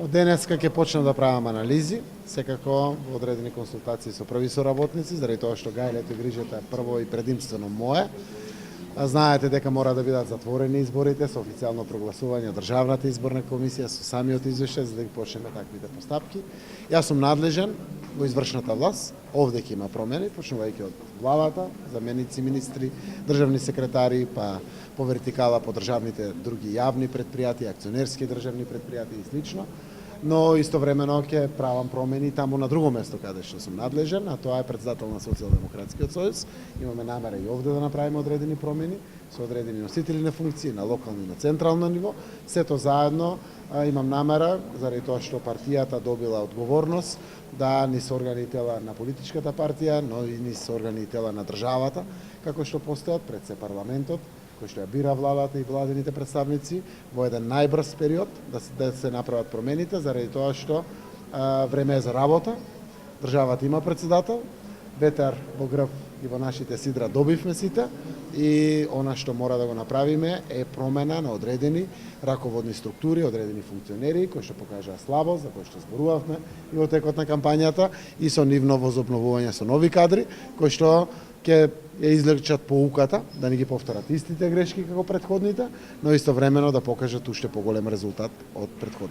Од денеска ќе почнем да правам анализи, секако во одредени консултации со први соработници, заради тоа што гајлето и грижата е прво и предимствено мое. Знаете дека мора да бидат затворени изборите со официјално прогласување од Државната изборна комисија со самиот извештај за да ги почнеме таквите постапки. Јас сум надлежен во извршната власт, овде ќе има промени, почнувајќи од главата, заменици министри, државни секретари, па по вертикала по државните други јавни предпријатија, акционерски државни предпријатија и слично. Но истовремено ќе правам промени таму на друго место каде што сум надлежен, а тоа е председател на Социјалдемократскиот сојуз. Имаме намера и овде да направиме одредени промени со одредени носители на функции на локално и на централно ниво. Сето заедно имам намера, заради тоа што партијата добила одговорност да ни се органи тела на политичката партија, но и ни се органи тела на државата, како што постојат пред се парламентот, кој што ја бира владата и владените представници во еден најбрз период да се направат промените, заради тоа што време е за работа. Државата има председател, ветер во грб и во нашите сидра добивме сите и она што мора да го направиме е промена на одредени раководни структури, одредени функционери кои што покажаа слабост, за кои што зборувавме и во текот на кампањата и со нивно возобновување со нови кадри кои што ќе ја извлечат поуката, да не ги повторат истите грешки како претходните, но истовремено да покажат уште поголем резултат од претходните.